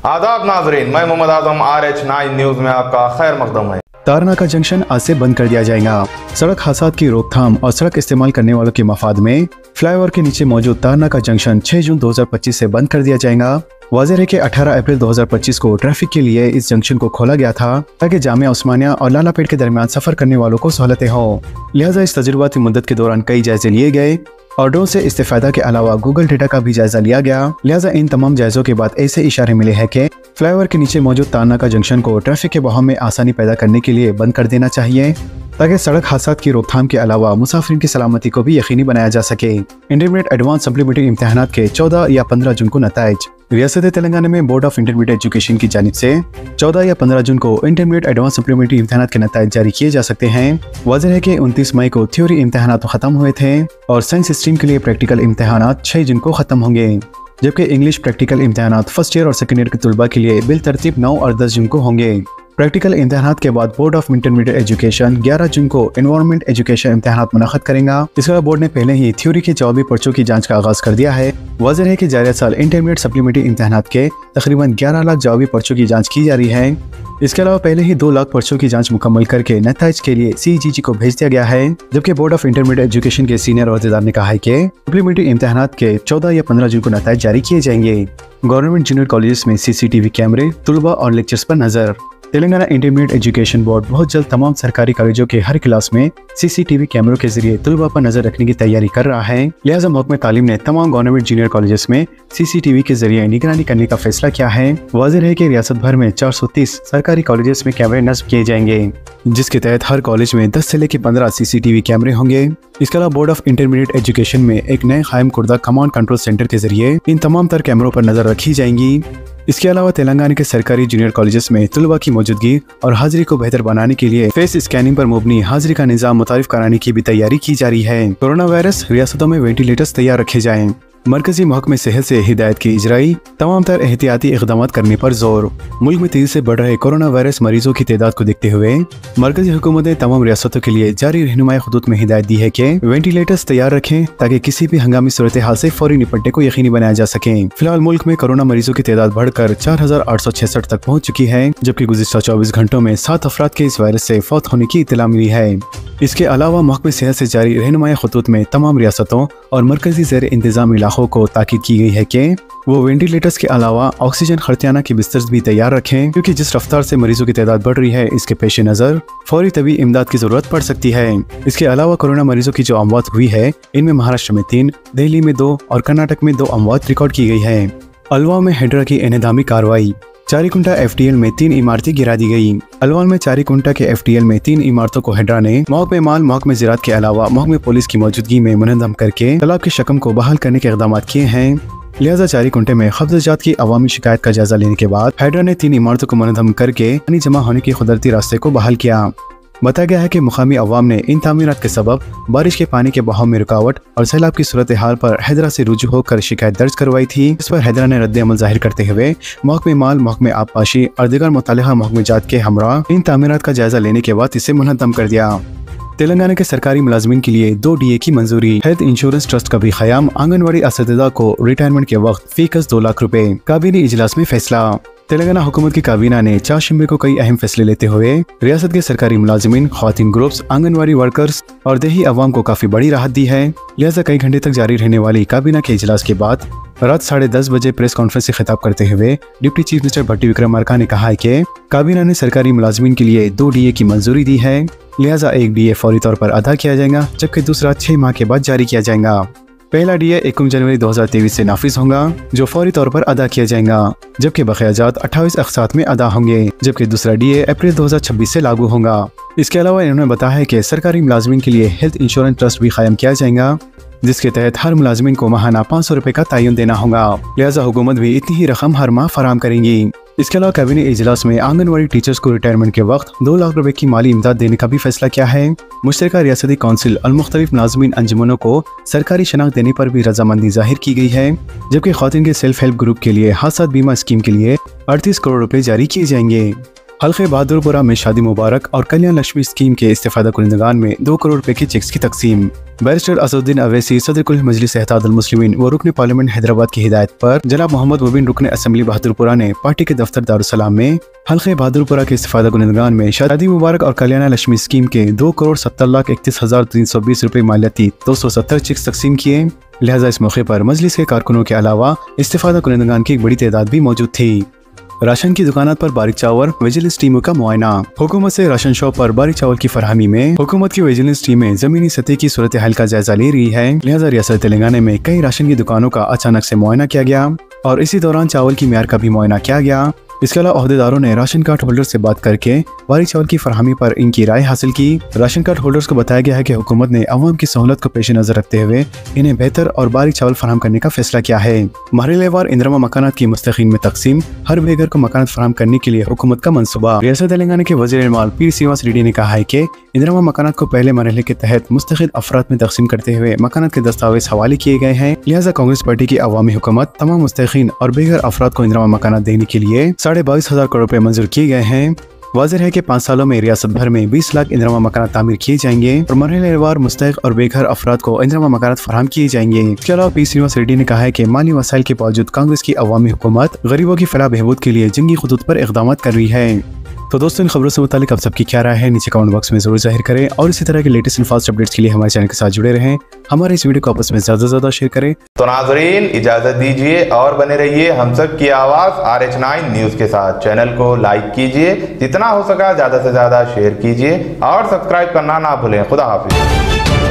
आदाब नाजरीन, मैं मोहम्मद आजम RH9 न्यूज में आपका खैर मकदम है। तारनाका जंक्शन आज से बंद कर दिया जाएगा। सड़क हादसात की रोकथाम और सड़क इस्तेमाल करने वालों के मफाद में फ्लाईओवर के नीचे मौजूद तारनाका जंक्शन 6 जून 2025 से बंद कर दिया जाएगा। वाज़ेह है कि 18 अप्रैल 2025 को ट्रैफिक के लिए इस जंक्शन को खोला गया था ताकि जामिया उस्मानिया और लालापेट के दरमियान सफर करने वालों को सहूलतें हों। लिहाजा इस तजुर्बाती मुद्दत के दौरान कई जायजे लिए गए और ड्रोन से इस्तेफादा के अलावा गूगल डेटा का भी जायजा लिया गया। लिहाजा इन तमाम जायजों के बाद ऐसे इशारे मिले हैं कि फ्लाईओवर के नीचे मौजूद तारनाका जंक्शन को ट्रैफिक के बहाव में आसानी पैदा करने के लिए बंद कर देना चाहिए ताकि सड़क हादसात की रोकथाम के अलावा मुसाफिरीन की सलामती को भी यकीनी बनाया जा सके। इंटरमीडिएट एडवांस सप्लीमेंट्री इम्तहानात के 14 या 15 जून को नताइज। रियासत तेलंगाना में बोर्ड ऑफ इंटरमीडिएट एजुकेशन की जानिब से 14 या 15 जून को इंटरमीडिएट एडवांस सप्लीमेंट्री इम्तहानात के नताइज जारी किए जा सकते हैं। वाज़ेह है कि 29 मई को थ्योरी इम्तहानात खत्म हुए थे और साइंस स्ट्रीम के लिए प्रैक्टिकल इम्तहानात 6 जून को खत्म होंगे, जबकि इंग्लिश प्रैक्टिकल इम्तहानात फर्स्ट ईयर और सेकेंड ईयर के तलबा के लिए बिल तरतीब 9 और 10 जून को होंगे। प्रैक्टिकल इम्तहानात के बाद बोर्ड ऑफ इंटरमीडिएट एजुकेशन 11 जून को एनवायरमेंट एजुकेशन इम्तहानात मुनअक्किद करेगा। इसके बाद बोर्ड ने पहले ही थ्योरी के जवाबी पर्चों की जांच का आगाज कर दिया है। वाज़ेह है कि जारी साल इंटरमीडिएट सप्लीमेंट्री इम्तहानात के तकरीबन 11 लाख जवाबी पर्चों की जांच की जा रही है। इसके अलावा पहले ही 2 लाख पर्चों की जांच मुकम्मल करके नताइज के लिए CGG को भेज दिया गया है, जबकि बोर्ड ऑफ इंटरमीडिएट एजुकेशन के सीनियर अहदेदार ने कहा है कि सप्लीमेंट्री इम्तहानात के 14 या 15 जून को नताइज जारी किए जाएंगे। गवर्नमेंट जूनियर कॉलेज में CCTV कैमरे, तलबा और लेक्चर्स पर नजर। तेलंगाना इंटरमीडिएट एजुकेशन बोर्ड बहुत जल्द तमाम सरकारी कॉलेजों के हर क्लास में CCTV कैमरों के जरिए तलबा पर नजर रखने की तैयारी कर रहा है। लिहाजा महकमा तालीम ने तमाम गवर्नमेंट जूनियर कॉलेजेस में CCTV के जरिए निगरानी करने का फैसला किया है। वाज़ेह है कि रियासत भर में 430 सरकारी कॉलेजेस में कैमरे नस्ब किए जाएंगे, जिसके तहत हर कॉलेज में 10 से लेकर 15 CCTV कैमरे होंगे। इसके अलावा बोर्ड ऑफ इंटरमीडिएट एजुकेशन में एक नए कायम कुर्दा कमांड कंट्रोल सेंटर के जरिए इन तमाम तर कैमरों पर नजर रखी जाएंगी। इसके अलावा तेलंगाना के सरकारी जूनियर कॉलेजेस में तलबा की मौजूदगी और हाजिरी को बेहतर बनाने के लिए फेस स्कैनिंग पर मुबनी हाजिरी का निजाम मुतारिफ कराने की भी तैयारी की जा रही है। कोरोना वायरस रियासतों में वेंटिलेटर्स तैयार रखे जाएं। मरकजी महकमे सेहत से हिदायत की इजराई, तमाम तर एहतियाती इक़दाम करने पर जोर। मुल्क में तेजी से बढ़ रहे कोरोना वायरस मरीजों की तादाद को देखते हुए मरकजी हुकूमत ने तमाम रियासतों के लिए जारी रहनुमाई खुतूत में हिदायत दी है कि वेंटिलेटर्स तैयार रखें ताकि किसी भी हंगामी सूरत हाल से फौरी निपटने को यकीनी बनाया जा सके। फिलहाल मुल्क में कोरोना मरीजों की तादाद बढ़कर 4866 तक पहुँच चुकी है, जबकि गुज़िश्ता 24 घंटों में 7 अफराद के इस वायरस से फौत होने की इत्तला मिली है। इसके अलावा महकमे सेहत से जारी रहनुमाई खुतूत में तमाम रियासतों और मरकजी ज़ेर इंतजाम इलाकों को ताकीद की गई है कि वो वेंटिलेटर्स के अलावा ऑक्सीजन खर्तियाना के बिस्तर भी तैयार रखें, क्योंकि जिस रफ्तार से मरीजों की तादाद बढ़ रही है इसके पेश नज़र फौरी तबी इमदाद की जरूरत पड़ सकती है। इसके अलावा कोरोना मरीजों की जो अमवात हुई है, इनमें महाराष्ट्र में 3, दिल्ली में 2 और कर्नाटक में 2 अमवात रिकॉर्ड की गई है। अलवा में हेड्रा की इनेदामी कार्रवाई। चारीकुंटा FTL में 3 इमारतें गिरा दी गई। अलवाल में चारीकुंटा के FTL में 3 इमारतों को हेड्रा ने महकमे माल, महकमे ज़राअत के अलावा महकमे पुलिस की मौजूदगी में मुनज़्ज़म करके तालाब के शकम को बहाल करने के इक़दाम किए हैं। लिहाजा चारीकुंटे में कब्ज़ात की अवामी शिकायत का जायजा लेने के बाद हेड्रा ने 3 इमारतों को मुनज़्ज़म करके पानी जमा होने के कुदरती रास्ते को बहाल किया। बताया गया है कि मुकामी अवाम ने इन तामीरात के सबब बारिश के पानी के बहाव में रुकावट और सैलाब की सूरत हाल पर हैदरा से रुजू होकर शिकायत दर्ज करवाई थी। इस पर हैदरा ने रद्द अमल जाहिर करते हुए महकमे माल, महकमे आबपाशी और दीगर मुताल्लिक़ा महकमेजात के हमरा इन तामीरात का जायजा लेने के बाद इसे मुनहत्तम कर दिया। तेलंगाना के सरकारी मुलाजमीन के लिए 2 DA की मंजूरी। हेल्थ इंश्योरेंस ट्रस्ट का भी क़याम। आंगनवाड़ी असतिदा को रिटायरमेंट के वक्त फीकस 2 लाख रुपए। काबीना इजलास में फैसला। तेलंगाना हुकूमत की काबीना ने 4 शंबे को कई अहम फैसले लेते हुए रियासत के सरकारी मुलाजिमीन, ख्वातीन ग्रुप्स, आंगनवाड़ी वर्कर्स और देही अवाम को काफी बड़ी राहत दी है। लिहाजा कई घंटे तक जारी रहने वाली काबीना के इजलास के बाद रात 10:30 बजे प्रेस कॉन्फ्रेंस से खिताब करते हुए डिप्टी चीफ मिनिस्टर भट्टी विक्रमार्का ने कहा है कि काबीना ने सरकारी मुलाजिमीन के लिए 2 DA की मंजूरी दी है। लिहाजा एक DA फौरी तौर पर अदा किया जाएगा, जबकि दूसरा 6 माह के बाद जारी किया जाएगा। पहला DA 1 जनवरी 2023 से नाफिज होगा, जो फौरी तौर पर अदा किया जाएगा, जबकि बक़ियाजात 28 अक़सात में अदा होंगे, जबकि दूसरा DA अप्रैल 2026 से लागू होगा। इसके अलावा इन्होंने बताया है कि सरकारी मुलाजमीन के लिए हेल्थ इंश्योरेंस ट्रस्ट भी कायम किया जाएगा, जिसके तहत हर मुलाजमीन को माहाना 500 रुपए का तयन देना होगा। लिहाजा हुकूमत भी इतनी ही रकम हर माह फराहम करेंगी। इसके अलावा कैबिनेट इजलास में आंगनवाड़ी टीचर्स को रिटायरमेंट के वक्त 2 लाख रुपए की माली इमदाद देने का भी फैसला किया है। मुश्तरका रियासती कौंसिल और मुख्तलिफ मुलाजमीन अंजुमनों को सरकारी शनाख्त देने पर भी रजामंदी जाहिर की गई है, जबकि ख्वातीन के सेल्फ हेल्प ग्रुप के लिए हादसा बीमा स्कीम के लिए 38 करोड़ रुपए जारी किए जाएंगे। हल्के बहादुरपुरा में शादी मुबारक और कल्याण लक्ष्मी स्कीम के इस्तेफादा कुनिंदगान में 2 करोड़ रुपए के चेक्स की तकसीम। बैरिस्टर असदुद्दीन अवैसी सदर कुल मजलिस इत्तेहादुल मुस्लिमीन व रुकन पार्लियामेंट हैदराबाद की हिदायत पर जनाब मोहम्मद मुबीन रुकन असेंबली बहादुरपुरा ने पार्टी के दफ्तर दारुसलाम में हल्के बहादुरपुरा के इस्तेफादा कुनिंदगान में शादी मुबारक और कल्याण लक्ष्मी स्कीम के 2,70,31,320 रुपए मालियाती 270 चेक्स तकसीम किए। लिहाजा इस मौके पर मजलिस के कारकुनों के अलावा इस्तेफादा कुनिंदगान की एक बड़ी तादाद भी मौजूद थी। राशन की दुकानों पर बारीक चावल विजिलेंस टीमों का मुआयना। हुकूमत से राशन शॉप पर बारीक चावल की फरहमी में हुकूमत की विजिलेंस टीमें जमीनी सतह की सूरत हाल का जायजा ले रही है। लिहाजा रियासत तेलंगाना में कई राशन की दुकानों का अचानक से मुआयना किया गया और इसी दौरान चावल की मियार का भी मुआयना किया गया। इसके अलावा अहदेदारों ने राशन कार्ड होल्डर से बात करके बारीक चावल की फरहमी पर इनकी राय हासिल की। राशन कार्ड होल्डर्स को बताया गया है कि हुकूमत ने अवाम की सहूलत को पेश नजर रखते हुए इन्हें बेहतर और बारीक चावल फराहम करने का फैसला किया है। महल्लेवार इंदिरमा मकानात की मुस्तकीन में तकसीम, हर बेघर को मकानात फराहम करने के लिए हुकूमत का मंसूबा। रियासत तेलंगाना के वज़ीर माल पीर श्रीनिवास रेड्डी ने कहा है कि इंदिरमा मकानात को पहले मरहले के तहत मुस्तकिल अफराद में तकसीम करते हुए मकानात के दस्तावेज हवाले किए गए हैं। लिहाजा कांग्रेस पार्टी की अवामी हुकूमत तमाम मुस्तकीन और बेघर अफराद को इंदिरमा मकानात देने के लिए 22,500 करोड़ रुपए मंजूर किए गए हैं। वाज़ेह है कि 5 सालों में रियासत भर में 20 लाख इंदिरमा मकानात तामीर किए जाएंगे और मरहलेवार मुस्तहिक और बेघर अफराद को इंदिरमा मकानात फराहम किए जाएंगे। इसके अलावा पी श्रीनिवास रेड्डी ने कहा है कि माली वसाइल के बावजूद कांग्रेस की अवामी हुकूमत गरीबों की फलाह बहबूद के लिए जंगी खुतूत पर इक़दाम कर रही है। तो दोस्तों, इन खबरों से मुतालिक आप सबकी क्या राय है नीचे कमेंट बॉक्स में जरूर जाहिर करें और इसी तरह के लेटेस्ट एंड फास्ट अपडेट्स के लिए हमारे चैनल के साथ जुड़े रहें। हमारे इस वीडियो को आपस में ज्यादा से ज्यादा शेयर करें। तो नाजरीन, इजाजत दीजिए और बने रहिए हम सब की आवाज RH9 न्यूज के साथ। चैनल को लाइक कीजिए, जितना हो सका ज्यादा से ज्यादा शेयर कीजिए और सब्सक्राइब करना ना भूलें। खुदा हाफिज।